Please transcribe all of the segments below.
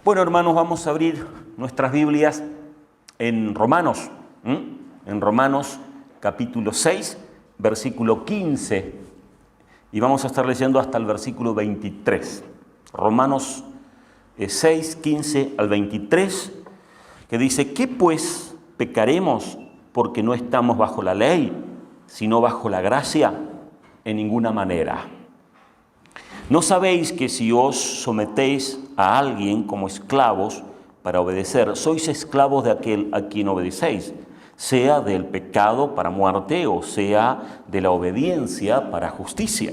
Bueno, hermanos, vamos a abrir nuestras Biblias en Romanos, en Romanos capítulo 6, versículo 15, y vamos a estar leyendo hasta el versículo 23. Romanos 6, 15 al 23, que dice: ¿qué pues pecaremos porque no estamos bajo la ley, sino bajo la gracia? En ninguna manera. ¿No sabéis que si os sometéis a alguien como esclavos para obedecer, sois esclavos de aquel a quien obedecéis, sea del pecado para muerte o sea de la obediencia para justicia?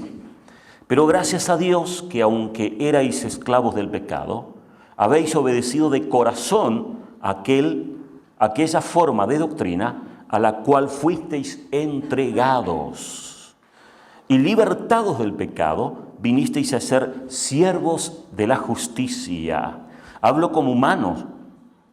Pero gracias a Dios que aunque erais esclavos del pecado, habéis obedecido de corazón aquella forma de doctrina a la cual fuisteis entregados. Y libertados del pecado, vinisteis a ser siervos de la justicia. Hablo como humanos,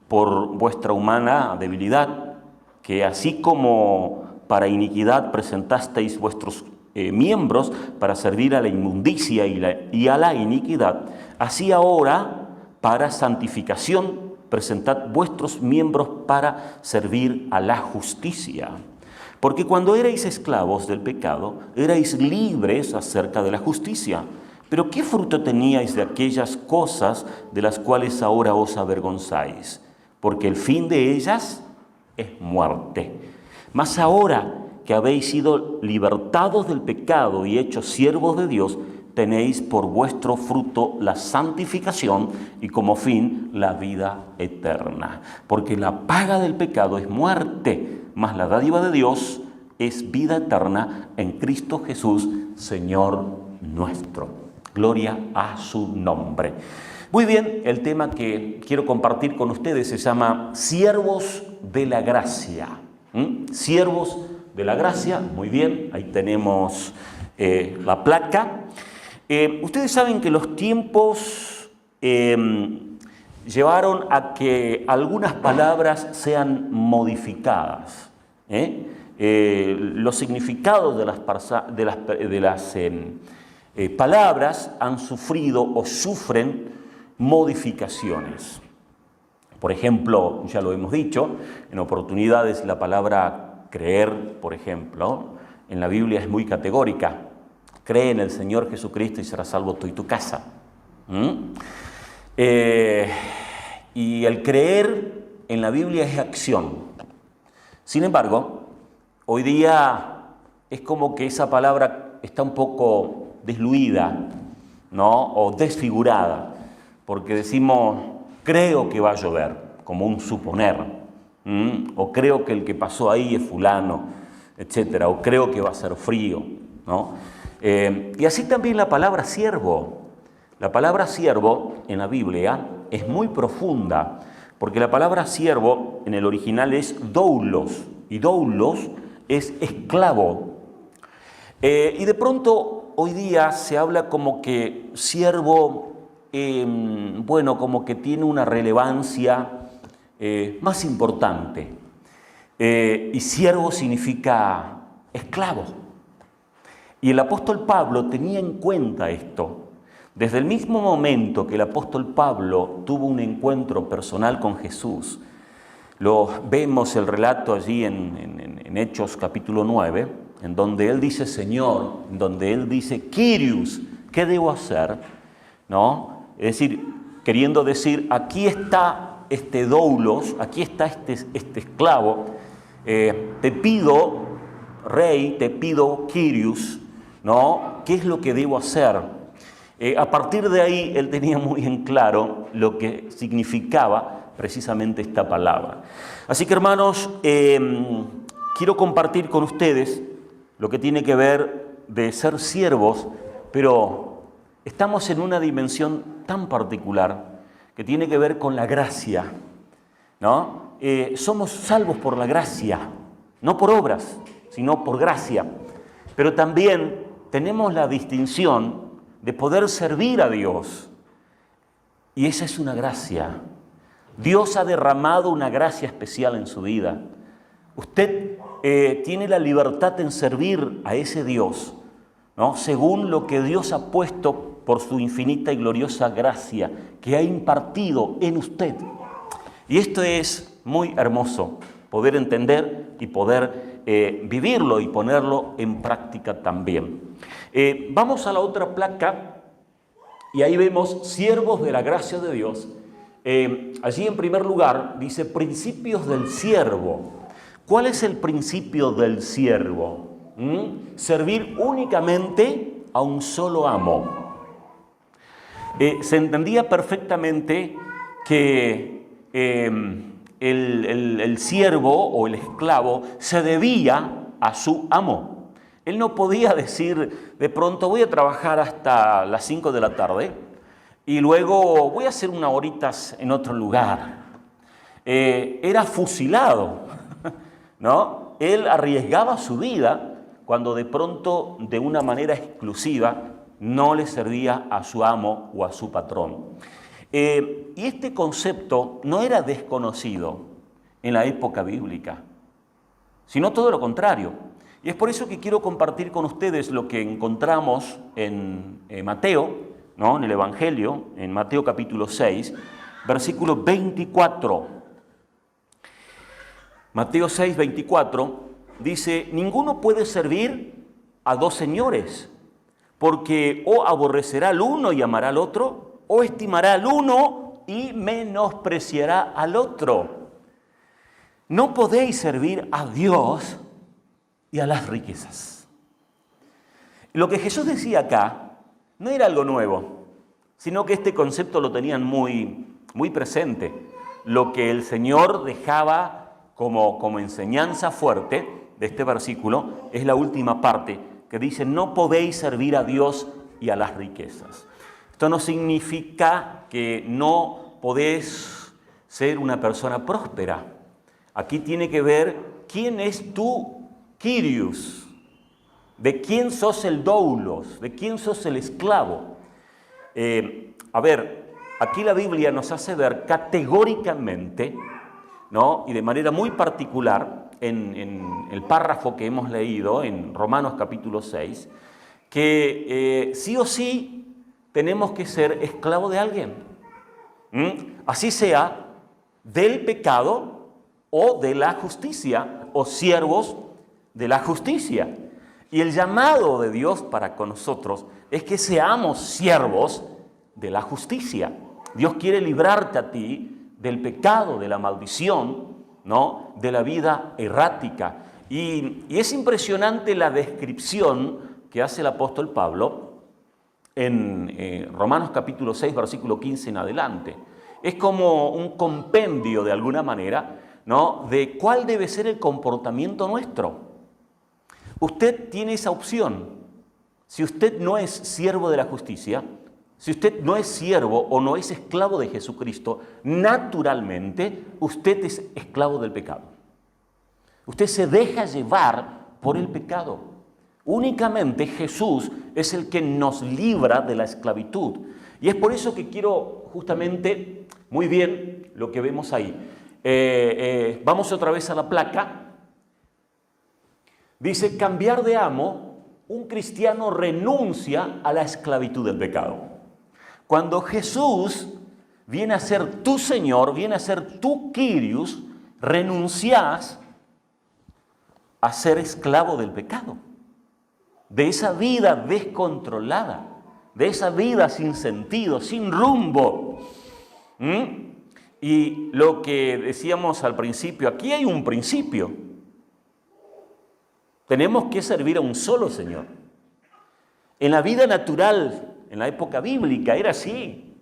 por vuestra humana debilidad, que así como para iniquidad presentasteis vuestros miembros para servir a la inmundicia y a la iniquidad, así ahora para santificación presentad vuestros miembros para servir a la justicia. Porque cuando erais esclavos del pecado, erais libres acerca de la justicia. Pero ¿qué fruto teníais de aquellas cosas de las cuales ahora os avergonzáis? Porque el fin de ellas es muerte. Mas ahora que habéis sido libertados del pecado y hechos siervos de Dios, tenéis por vuestro fruto la santificación y como fin la vida eterna. Porque la paga del pecado es muerte, mas la dádiva de Dios es vida eterna en Cristo Jesús, Señor nuestro. Gloria a su nombre. Muy bien, el tema que quiero compartir con ustedes se llama Siervos de la Gracia. Siervos de la Gracia, muy bien, ahí tenemos la placa. Ustedes saben que los tiempos llevaron a que algunas palabras sean modificadas. Los significados de las palabras han sufrido o sufren modificaciones. Por ejemplo, ya lo hemos dicho, en oportunidades la palabra creer, por ejemplo, en la Biblia es muy categórica. Cree en el Señor Jesucristo y serás salvo tú y tu casa. Y el creer en la Biblia es acción. Sin embargo, hoy día es como que esa palabra está un poco diluida, ¿no? O desfigurada, porque decimos, creo que va a llover, como un suponer, o creo que el que pasó ahí es fulano, etcétera, o creo que va a ser frío, ¿no? Y así también la palabra siervo. La palabra siervo en la Biblia es muy profunda, porque la palabra siervo en el original es doulos, y doulos es esclavo. Y de pronto hoy día se habla como que siervo, como que tiene una relevancia más importante. Y siervo significa esclavo. Y el apóstol Pablo tenía en cuenta esto. Desde el mismo momento que el apóstol Pablo tuvo un encuentro personal con Jesús, lo vemos el relato allí en Hechos capítulo 9, en donde él dice Señor, en donde él dice Kyrios, ¿qué debo hacer? ¿No? Es decir, queriendo decir, aquí está este doulos, aquí está este esclavo, te pido, rey, te pido Kyrios, ¿no? ¿Qué es lo que debo hacer? A partir de ahí, él tenía muy en claro lo que significaba precisamente esta palabra. Así que, hermanos, quiero compartir con ustedes lo que tiene que ver de ser siervos, pero estamos en una dimensión tan particular que tiene que ver con la gracia, ¿no? Somos salvos por la gracia, no por obras, sino por gracia. Pero también tenemos la distinción de poder servir a Dios. Y esa es una gracia. Dios ha derramado una gracia especial en su vida. Usted tiene la libertad en servir a ese Dios, ¿no? Según lo que Dios ha puesto por su infinita y gloriosa gracia que ha impartido en usted. Y esto es muy hermoso, poder entender y poder vivirlo y ponerlo en práctica también. Vamos a la otra placa y ahí vemos siervos de la gracia de Dios. Allí en primer lugar dice principios del siervo. ¿Cuál es el principio del siervo? Servir únicamente a un solo amo. Se entendía perfectamente que el siervo o el esclavo se debía a su amo. Él no podía decir de pronto voy a trabajar hasta las 5 de la tarde y luego voy a hacer unas horitas en otro lugar. Era fusilado, ¿no? Él arriesgaba su vida cuando de pronto, de una manera exclusiva, no le servía a su amo o a su patrón. Y este concepto no era desconocido en la época bíblica, sino todo lo contrario. Y es por eso que quiero compartir con ustedes lo que encontramos en Mateo, ¿no? En el Evangelio, en Mateo capítulo 6, versículo 24. Mateo 6, 24 dice, ninguno puede servir a dos señores, porque o aborrecerá al uno y amará al otro, o estimará al uno y menospreciará al otro. No podéis servir a Dios y a las riquezas. Lo que Jesús decía acá no era algo nuevo, sino que este concepto lo tenían muy presente. Lo que el Señor dejaba como enseñanza fuerte de este versículo es la última parte, que dice, no podéis servir a Dios y a las riquezas. Esto no significa que no podés ser una persona próspera. Aquí tiene que ver quién es tu Kyrios, de quién sos el doulos, de quién sos el esclavo. Aquí la Biblia nos hace ver categóricamente, ¿no? Y de manera muy particular, en el párrafo que hemos leído en Romanos capítulo 6, que sí o sí tenemos que ser esclavos de alguien. Así sea del pecado o de la justicia, o siervos de la justicia. Y el llamado de Dios para con nosotros es que seamos siervos de la justicia. Dios quiere librarte a ti del pecado, de la maldición, ¿no? De la vida errática. Y es impresionante la descripción que hace el apóstol Pablo en Romanos capítulo 6, versículo 15 en adelante. Es como un compendio de alguna manera, ¿no? De cuál debe ser el comportamiento nuestro. Usted tiene esa opción. Si usted no es siervo de la justicia, si usted no es siervo o no es esclavo de Jesucristo, naturalmente usted es esclavo del pecado. Usted se deja llevar por el pecado. Únicamente Jesús es el que nos libra de la esclavitud. Y es por eso que quiero justamente, muy bien, lo que vemos ahí. Vamos otra vez a la placa. Dice, cambiar de amo, un cristiano renuncia a la esclavitud del pecado. Cuando Jesús viene a ser tu Señor, viene a ser tu Kyrios, renuncias a ser esclavo del pecado, de esa vida descontrolada, de esa vida sin sentido, sin rumbo. Y lo que decíamos al principio, aquí hay un principio. Tenemos que servir a un solo Señor. En la vida natural, en la época bíblica, era así.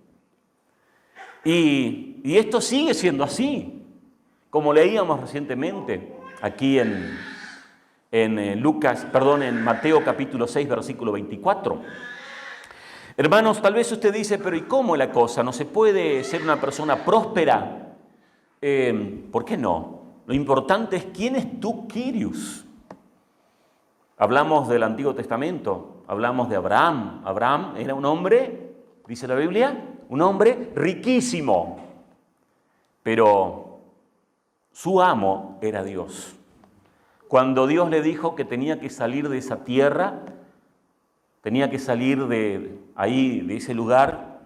Y esto sigue siendo así. Como leíamos recientemente aquí en Mateo capítulo 6, versículo 24. Hermanos, tal vez usted dice, pero ¿y cómo es la cosa? ¿No se puede ser una persona próspera? ¿Por qué no? Lo importante es quién es tu Kyrios. Hablamos del Antiguo Testamento, hablamos de Abraham. Abraham era un hombre, dice la Biblia, un hombre riquísimo, pero su amo era Dios. Cuando Dios le dijo que tenía que salir de esa tierra, tenía que salir de ahí, de ese lugar,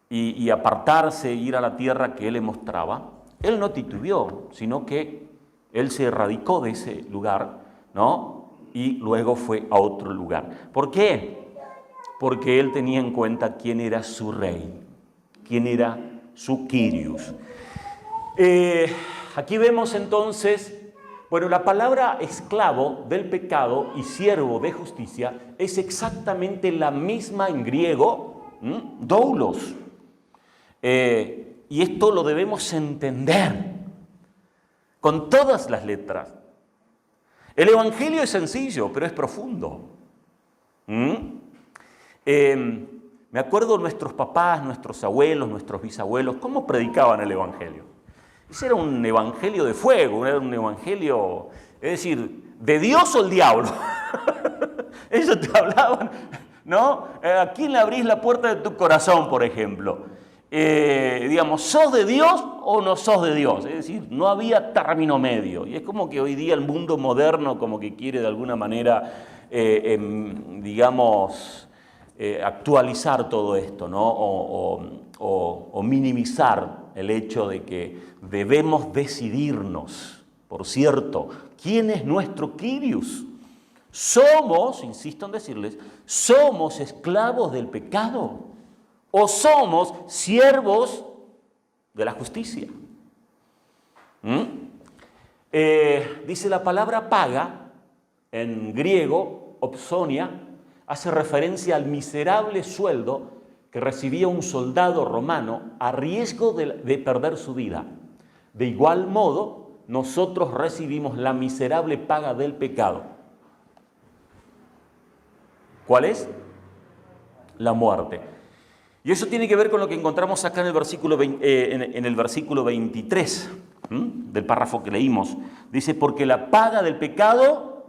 y apartarse, ir a la tierra que él le mostraba, él no titubeó, sino que él se radicó de ese lugar, ¿no? Y luego fue a otro lugar. ¿Por qué? Porque él tenía en cuenta quién era su rey, quién era su Kyrios. Aquí vemos entonces, bueno, la palabra esclavo del pecado y siervo de justicia es exactamente la misma en griego, doulos. Y esto lo debemos entender con todas las letras. El Evangelio es sencillo, pero es profundo. Me acuerdo nuestros papás, nuestros abuelos, nuestros bisabuelos, cómo predicaban el Evangelio. Ese era un evangelio de fuego, era un evangelio, es decir, de Dios o el diablo. Ellos te hablaban, ¿no? ¿A quién le abrís la puerta de tu corazón, por ejemplo? Digamos, ¿sos de Dios o no sos de Dios? Es decir, no había término medio. Y es como que hoy día el mundo moderno como que quiere de alguna manera, actualizar todo esto, ¿no? O minimizar el hecho de que debemos decidirnos. Por cierto, ¿quién es nuestro Kyrios? Somos, insisto en decirles, somos esclavos del pecado o somos siervos de la justicia. Dice la palabra paga, en griego, opsonia, hace referencia al miserable sueldo que recibía un soldado romano a riesgo de perder su vida. De igual modo, nosotros recibimos la miserable paga del pecado. ¿Cuál es? La muerte. Y eso tiene que ver con lo que encontramos acá en el versículo 23 del párrafo que leímos. Dice, porque la paga del pecado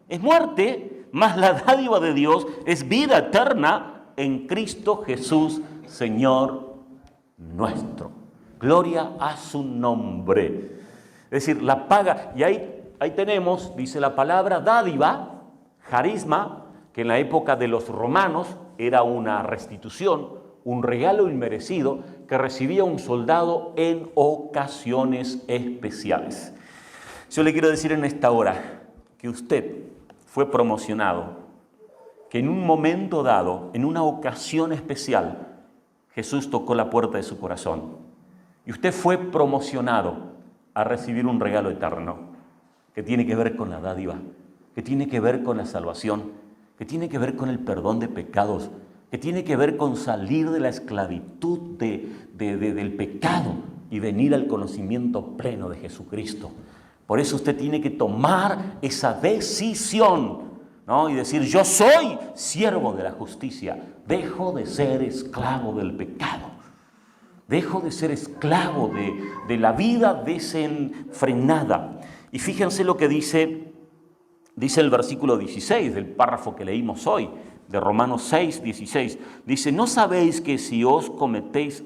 es muerte, mas la dádiva de Dios es vida eterna en Cristo Jesús, Señor nuestro. Gloria a su nombre. Es decir, la paga, y ahí tenemos, dice la palabra dádiva, carisma, que en la época de los romanos era una restitución, un regalo inmerecido que recibía un soldado en ocasiones especiales. Yo le quiero decir en esta hora que usted fue promocionado, que en un momento dado, en una ocasión especial, Jesús tocó la puerta de su corazón y usted fue promocionado a recibir un regalo eterno que tiene que ver con la dádiva, que tiene que ver con la salvación, que tiene que ver con el perdón de pecados, que tiene que ver con salir de la esclavitud del pecado y venir al conocimiento pleno de Jesucristo. Por eso usted tiene que tomar esa decisión, ¿no? Y decir, yo soy siervo de la justicia, dejo de ser esclavo del pecado, dejo de ser esclavo de la vida desenfrenada. Y fíjense lo que dice el versículo 16 del párrafo que leímos hoy, de Romanos 6, 16. Dice, ¿no sabéis que si os sometéis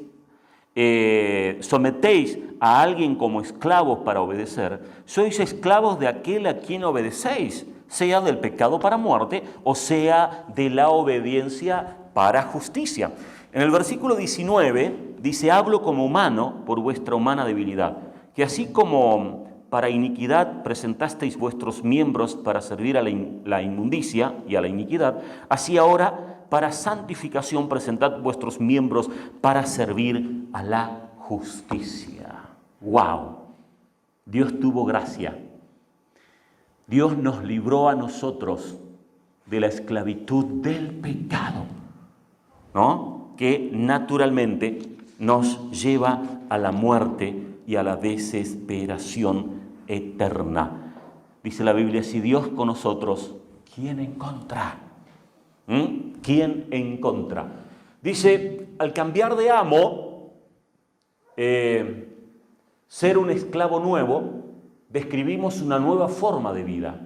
a alguien como esclavos para obedecer, sois esclavos de aquel a quien obedecéis, sea del pecado para muerte o sea de la obediencia para justicia? En el versículo 19 dice, hablo como humano por vuestra humana debilidad, que así como para iniquidad presentasteis vuestros miembros para servir a la inmundicia y a la iniquidad, así ahora para santificación presentad vuestros miembros para servir a la justicia. ¡Wow! Dios tuvo gracia. Dios nos libró a nosotros de la esclavitud del pecado, ¿no? Que naturalmente nos lleva a la muerte y a la desesperación eterna. Dice la Biblia, si Dios con nosotros, ¿quién en contra? ¿Quién en contra? Dice, al cambiar de amo, ser un esclavo nuevo, describimos una nueva forma de vida,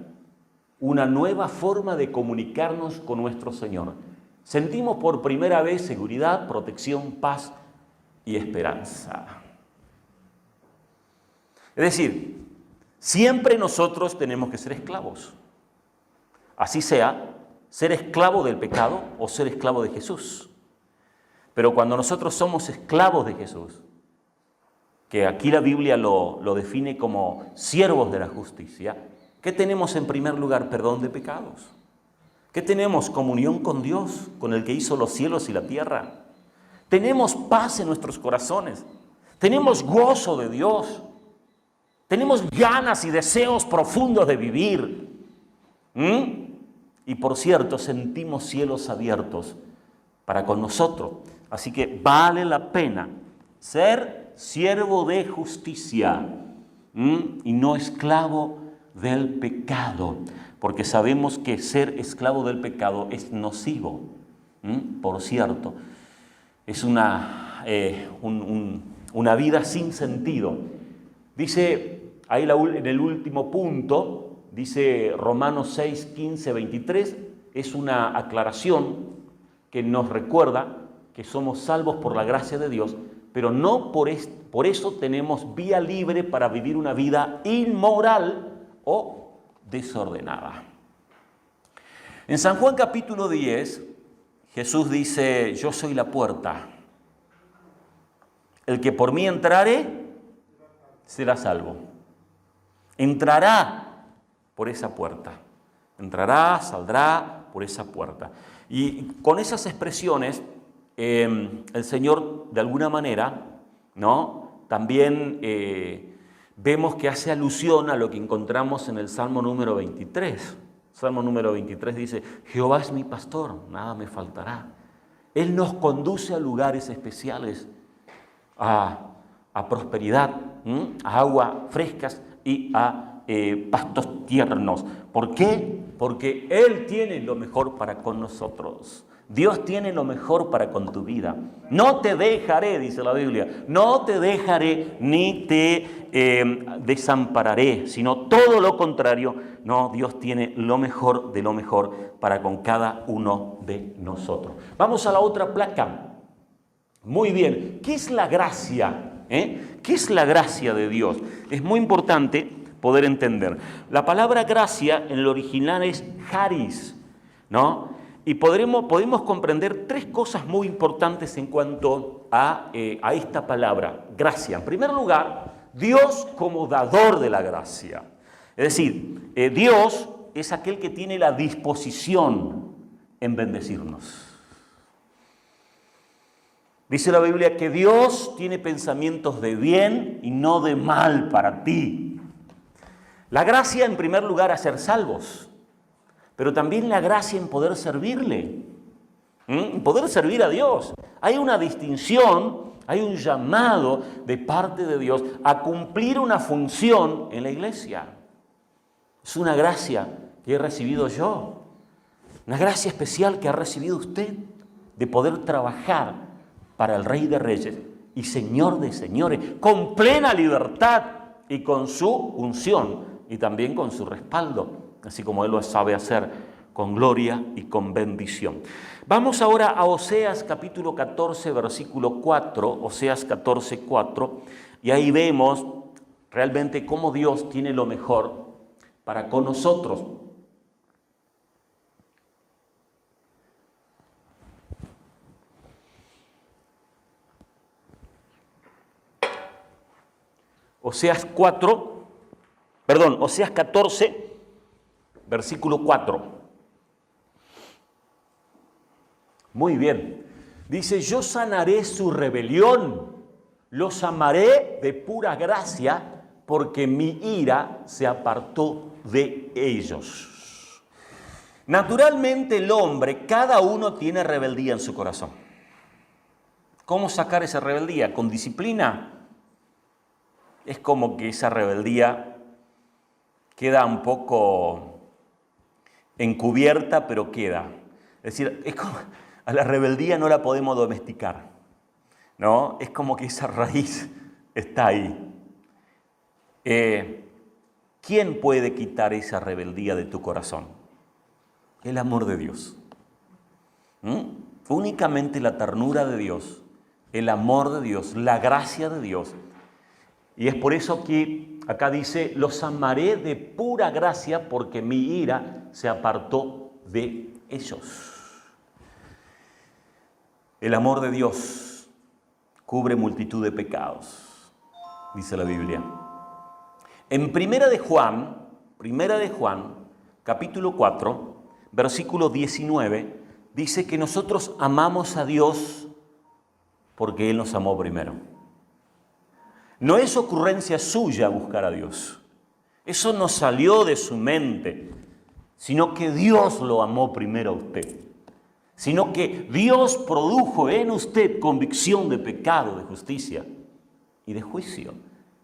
una nueva forma de comunicarnos con nuestro Señor. Sentimos por primera vez seguridad, protección, paz y esperanza. Es decir, siempre nosotros tenemos que ser esclavos. Así sea ser esclavo del pecado o ser esclavo de Jesús. Pero cuando nosotros somos esclavos de Jesús, que aquí la Biblia lo define como siervos de la justicia, ¿qué tenemos en primer lugar? Perdón de pecados. ¿Qué tenemos? Comunión con Dios, con el que hizo los cielos y la tierra. Tenemos paz en nuestros corazones. Tenemos gozo de Dios. Tenemos ganas y deseos profundos de vivir. Y por cierto, sentimos cielos abiertos para con nosotros. Así que vale la pena ser siervo de justicia y no esclavo del pecado, porque sabemos que ser esclavo del pecado es nocivo. Por cierto, es una vida sin sentido. Dice ahí en el último punto, dice Romanos 6, 15, 23, es una aclaración que nos recuerda que somos salvos por la gracia de Dios, pero no por eso tenemos vía libre para vivir una vida inmoral o desordenada. En San Juan capítulo 10, Jesús dice, yo soy la puerta. El que por mí entrare, será salvo. Entrará por esa puerta. Entrará, saldrá por esa puerta. Y con esas expresiones, el Señor, de alguna manera, ¿no? También vemos que hace alusión a lo que encontramos en el Salmo número 23. Salmo número 23 dice, Jehová es mi pastor, nada me faltará. Él nos conduce a lugares especiales, a prosperidad, a aguas frescas y a pastos tiernos. ¿Por qué? Porque Él tiene lo mejor para con nosotros. Dios tiene lo mejor para con tu vida. No te dejaré, dice la Biblia, no te dejaré ni te desampararé, sino todo lo contrario. No, Dios tiene lo mejor de lo mejor para con cada uno de nosotros. Vamos a la otra placa. Muy bien, ¿qué es la gracia? ¿Qué es la gracia de Dios? Es muy importante poder entender. La palabra gracia en el original es charis, ¿no? Y podemos comprender tres cosas muy importantes en cuanto a esta palabra, gracia. En primer lugar, Dios como dador de la gracia. Es decir, Dios es aquel que tiene la disposición en bendecirnos. Dice la Biblia que Dios tiene pensamientos de bien y no de mal para ti. La gracia, en primer lugar, a ser salvos, pero también la gracia en poder servirle, en poder servir a Dios. Hay una distinción, hay un llamado de parte de Dios a cumplir una función en la iglesia. Es una gracia que he recibido yo, una gracia especial que ha recibido usted de poder trabajar para el Rey de Reyes y Señor de Señores, con plena libertad y con su unción y también con su respaldo, así como Él lo sabe hacer con gloria y con bendición. Vamos ahora a Oseas capítulo 14, versículo 4, Oseas 14, 4, y ahí vemos realmente cómo Dios tiene lo mejor para con nosotros. Oseas 14, versículo 4. Muy bien. Dice, yo sanaré su rebelión, los amaré de pura gracia, porque mi ira se apartó de ellos. Naturalmente el hombre, cada uno tiene rebeldía en su corazón. ¿Cómo sacar esa rebeldía? ¿Con disciplina? Es como que esa rebeldía queda un poco encubierta, pero queda. Es decir, es como, a la rebeldía no la podemos domesticar, ¿no? Es como que esa raíz está ahí. ¿Quién puede quitar esa rebeldía de tu corazón? El amor de Dios. Únicamente la ternura de Dios, el amor de Dios, la gracia de Dios. Y es por eso que acá dice, los amaré de pura gracia porque mi ira se apartó de ellos. El amor de Dios cubre multitud de pecados, dice la Biblia. En Primera de Juan, capítulo 4, versículo 19, dice que nosotros amamos a Dios porque Él nos amó primero. No es ocurrencia suya buscar a Dios. Eso no salió de su mente, sino que Dios lo amó primero a usted. Sino que Dios produjo en usted convicción de pecado, de justicia y de juicio.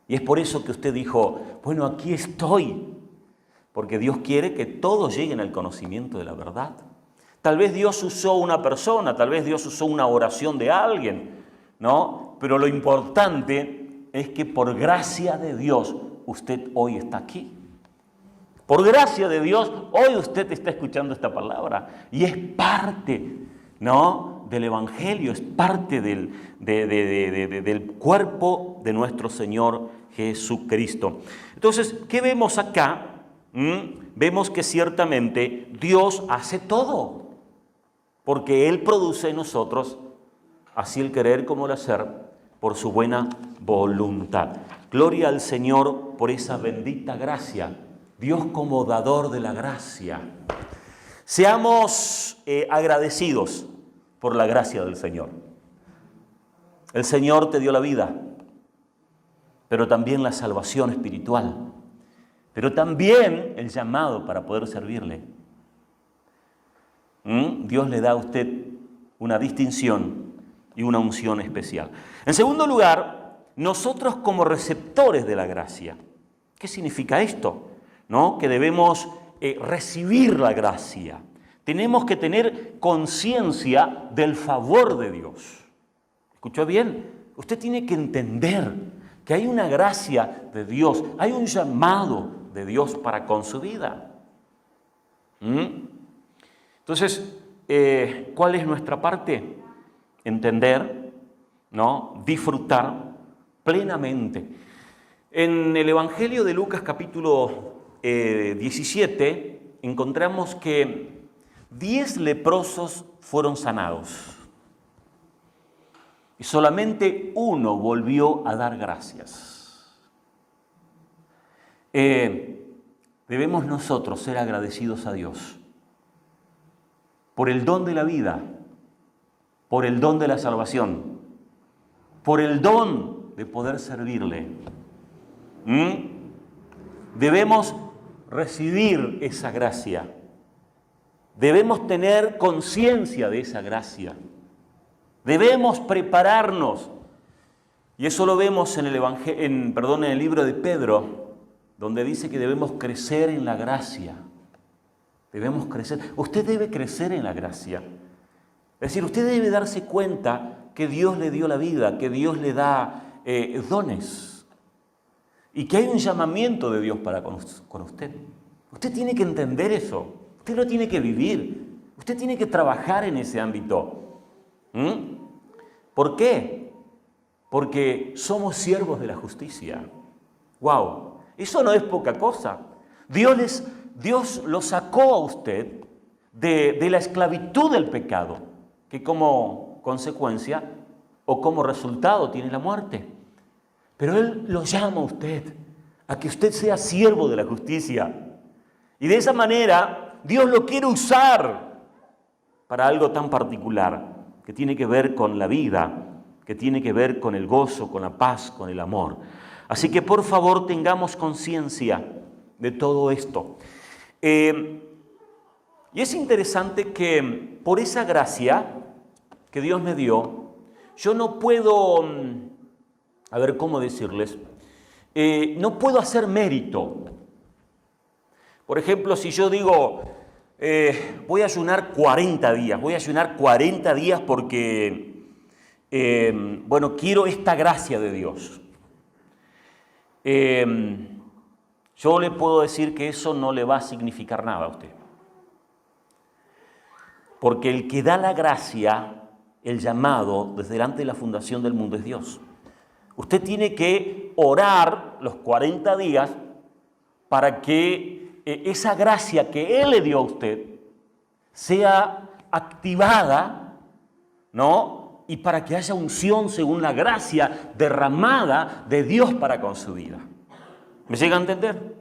Y es por eso que usted dijo, bueno, aquí estoy, porque Dios quiere que todos lleguen al conocimiento de la verdad. Tal vez Dios usó una persona, tal vez Dios usó una oración de alguien, ¿no? Pero lo importante es que por gracia de Dios usted hoy está aquí. Por gracia de Dios, hoy usted está escuchando esta palabra y es parte, ¿no?, del Evangelio, es parte del cuerpo de nuestro Señor Jesucristo. Entonces, ¿qué vemos acá? Vemos que ciertamente Dios hace todo, porque Él produce en nosotros así el querer como el hacer por su buena voluntad. Gloria al Señor por esa bendita gracia. Dios como dador de la gracia. Seamos agradecidos por la gracia del Señor. El Señor te dio la vida, pero también la salvación espiritual, pero también el llamado para poder servirle. Dios le da a usted una distinción y una unción especial. En segundo lugar, nosotros como receptores de la gracia. ¿Qué significa esto? ¿No? Que debemos recibir la gracia. Tenemos que tener conciencia del favor de Dios. ¿Escuchó bien? Usted tiene que entender que hay una gracia de Dios, hay un llamado de Dios para con su vida. Entonces, ¿cuál es nuestra parte? Entender, ¿no? Disfrutar plenamente. En el Evangelio de Lucas capítulo 17 encontramos que 10 leprosos fueron sanados y solamente uno volvió a dar gracias. Debemos nosotros ser agradecidos a Dios por el don de la vida, por el don de la salvación, por el don de poder servirle. Debemos recibir esa gracia. Debemos tener conciencia de esa gracia. Debemos prepararnos. Y eso lo vemos en el libro de Pedro, donde dice que debemos crecer en la gracia. Debemos crecer. Usted debe crecer en la gracia. Es decir, usted debe darse cuenta que Dios le dio la vida, que Dios le da dones y que hay un llamamiento de Dios para con usted. Usted tiene que entender eso. Usted lo tiene que vivir. Usted tiene que trabajar en ese ámbito. ¿Por qué? Porque somos siervos de la justicia. ¡Wow! Eso no es poca cosa. Dios lo sacó a usted de la esclavitud del pecado, que como consecuencia o como resultado tiene la muerte. Pero Él lo llama a usted, a que usted sea siervo de la justicia. Y de esa manera Dios lo quiere usar para algo tan particular, que tiene que ver con la vida, que tiene que ver con el gozo, con la paz, con el amor. Así que por favor tengamos conciencia de todo esto. Y es interesante que por esa gracia que Dios me dio, yo no puedo, a ver cómo decirles, no puedo hacer mérito. Por ejemplo, si yo digo, voy a ayunar 40 días porque, quiero esta gracia de Dios. Yo le puedo decir que eso no le va a significar nada a usted. Porque el que da la gracia, el llamado, desde delante de la fundación del mundo es Dios. Usted tiene que orar los 40 días para que esa gracia que Él le dio a usted sea activada, ¿no? Y para que haya unción según la gracia derramada de Dios para con su vida. ¿Me llega a entender?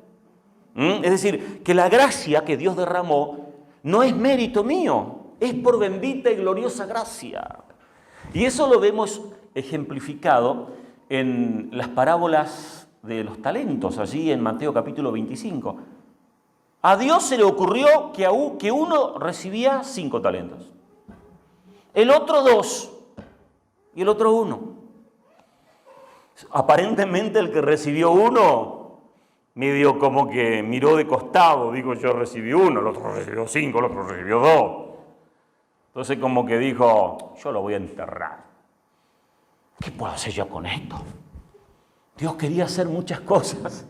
Es decir, que la gracia que Dios derramó no es mérito mío, es por bendita y gloriosa gracia. Y eso lo vemos ejemplificado en las parábolas de los talentos, allí en Mateo capítulo 25. A Dios se le ocurrió que uno recibía 5 talentos, el otro 2 y el otro 1. Aparentemente el que recibió 1 medio como que miró de costado, digo, yo recibí 1, el otro recibió 5, el otro recibió 2. Entonces como que dijo, yo lo voy a enterrar. ¿Qué puedo hacer yo con esto? Dios quería hacer muchas cosas,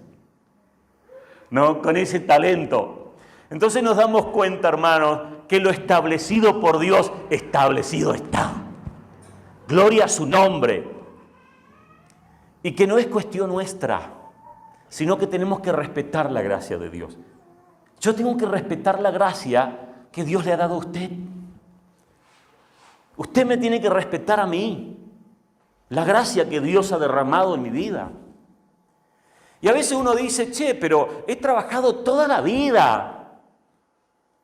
¿no? Con ese talento. Entonces nos damos cuenta, hermanos, que lo establecido por Dios, establecido está. Gloria a su nombre. Y que no es cuestión nuestra, sino que tenemos que respetar la gracia de Dios. Yo tengo que respetar la gracia que Dios le ha dado a usted. Usted me tiene que respetar a mí, la gracia que Dios ha derramado en mi vida. Y a veces uno dice, che, pero he trabajado toda la vida.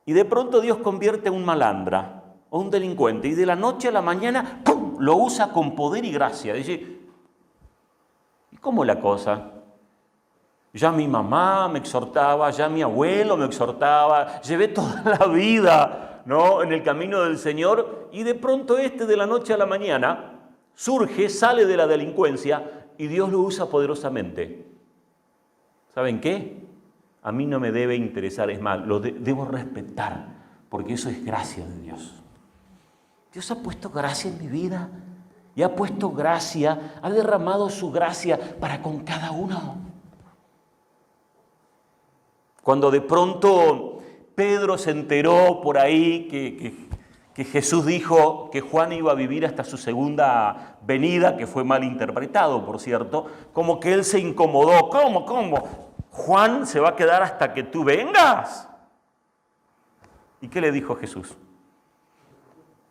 Y de pronto Dios convierte a un malandra o un delincuente y de la noche a la mañana, ¡pum!, lo usa con poder y gracia. Dice, ¿y cómo es la cosa? Ya mi mamá me exhortaba, ya mi abuelo me exhortaba, llevé toda la vida, ¿no?, en el camino del Señor, y de pronto de la noche a la mañana surge, sale de la delincuencia y Dios lo usa poderosamente. ¿Saben qué? A mí no me debe interesar, es más, lo debo respetar, porque eso es gracia de Dios. Dios ha puesto gracia en mi vida y ha puesto gracia, ha derramado su gracia para con cada uno. Cuando de pronto Pedro se enteró por ahí que Jesús dijo que Juan iba a vivir hasta su segunda venida, que fue mal interpretado, por cierto, como que él se incomodó. ¿Cómo? ¿Juan se va a quedar hasta que tú vengas? ¿Y qué le dijo Jesús?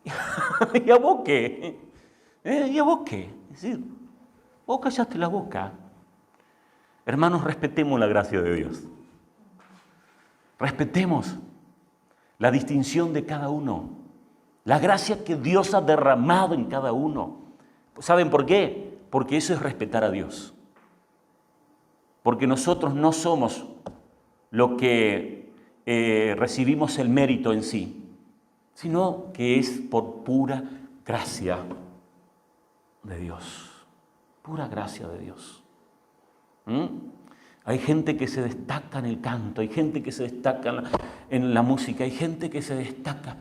¿Y a vos qué? ¿Y a vos qué? Es decir, vos callaste la boca. Hermanos, respetemos la gracia de Dios. Respetemos la distinción de cada uno, la gracia que Dios ha derramado en cada uno. ¿Saben por qué? Porque eso es respetar a Dios. Porque nosotros no somos lo que recibimos el mérito en sí, sino que es por pura gracia de Dios. Pura gracia de Dios. Hay gente que se destaca en el canto, hay gente que se destaca en la música, hay gente que se destaca.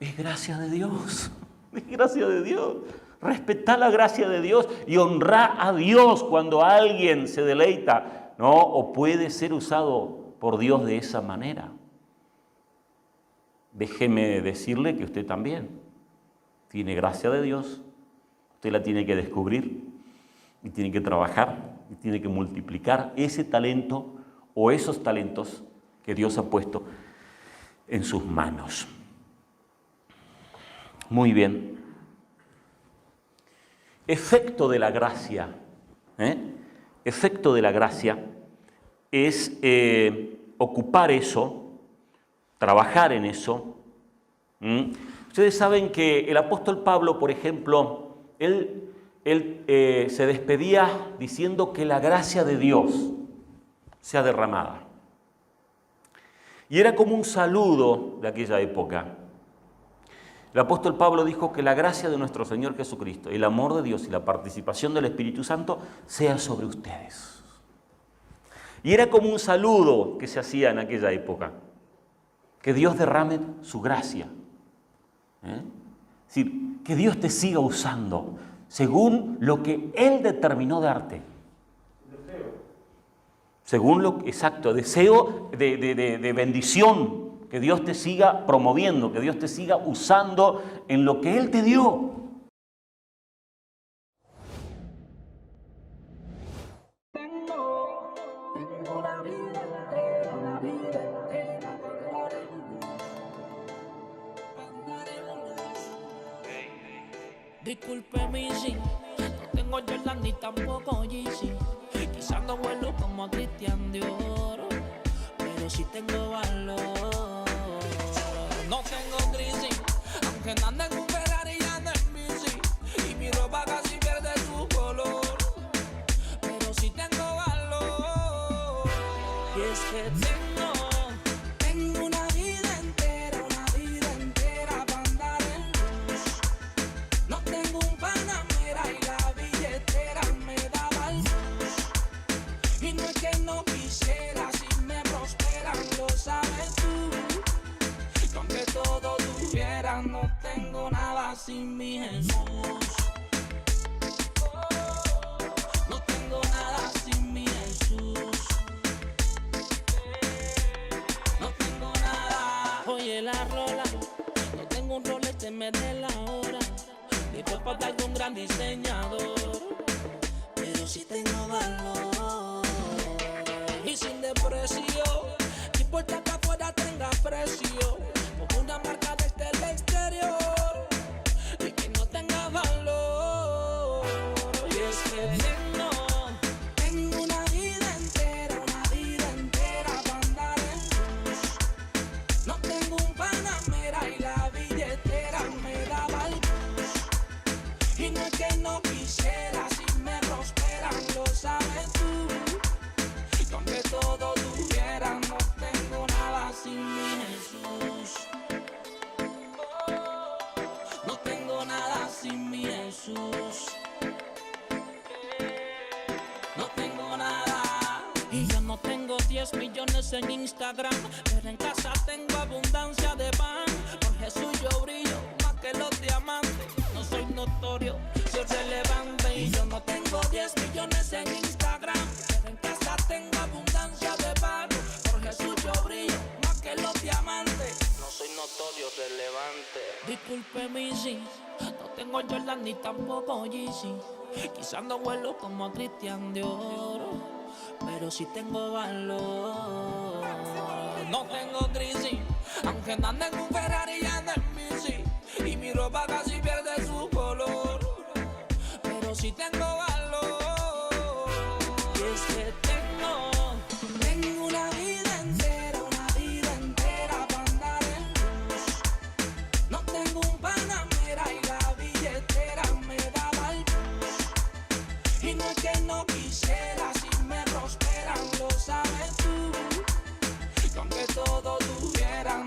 Es gracia de Dios, es gracia de Dios. Respetá la gracia de Dios y honrá a Dios cuando alguien se deleita, ¿no?, o puede ser usado por Dios de esa manera. Déjeme decirle que usted también tiene gracia de Dios, usted la tiene que descubrir y tiene que trabajar y tiene que multiplicar ese talento o esos talentos que Dios ha puesto en sus manos. Muy bien. Efecto de la gracia. Efecto de la gracia es ocupar eso, trabajar en eso. Ustedes saben que el apóstol Pablo, por ejemplo, él se despedía diciendo que la gracia de Dios sea derramada. Y era como un saludo de aquella época. El apóstol Pablo dijo que la gracia de nuestro Señor Jesucristo, el amor de Dios y la participación del Espíritu Santo sea sobre ustedes. Y era como un saludo que se hacía en aquella época. Que Dios derrame su gracia. Es decir, que Dios te siga usando según lo que Él determinó darte. Según lo exacto, deseo de bendición, que Dios te siga promoviendo, que Dios te siga usando en lo que Él te dio. Discúlpeme si no tengo Jordan ni tampoco Yeezy. Quizás no vuelo como a Cristian Dior, pero sí tengo valor. No tengo crisis, aunque no ande en un Ferrari y ande en bici, y mi ropa casi pierde su color, pero sí tengo valor. Y es que tengo una vida entera para andar en luz. No tengo un Panamera y la billetera me daba el bus. Y no es que no quisiera, si me prosperan lo sabes tú. Que aunque todo tuviera, no tengo nada sin mi Jesús. No tengo nada sin mi Jesús. No tengo nada. Oye la rola, no tengo un Rolex que me dé la hora, ni ropa de un gran diseñador, pero sí tengo valor. Y sin desprecio, no importa que afuera tenga precio, como una marca desde el exterior, y que no tenga valor. Y es que tengo una vida entera para andar en luz. No tengo un Panamera y la billetera me daba el bus. Y no es que no quisiera, si me prosperan lo sabes tú. Que aunque todo tuviera, no tengo nada sin mi Jesús. No tengo nada sin mi Jesús. No tengo nada. Y yo no tengo 10 millones en Instagram, pero en casa tengo abundancia de pan. Por Jesús yo brillo más que los diamantes. No soy notorio, soy relevante. Y yo no tengo 10 millones en Instagram, pero en casa tengo abundancia de pan. Por Jesús yo brillo más que los diamantes. No soy notorio, relevante. Discúlpeme si no tengo Jordan ni tampoco Yeezy. Quizás no vuelo como a Cristian Dior, pero sí tengo valor. No tengo crisis, aunque no ande en un Ferrari y ande en bici, y mi ropa casi pierde su color, pero sí tengo valor. Y es que tengo una vida entera para andar en luz. No tengo un Panamera y la billetera me daba el bus. Y no es que no quisiera, si me prosperan lo sabes tú. Que aunque todo tuviera,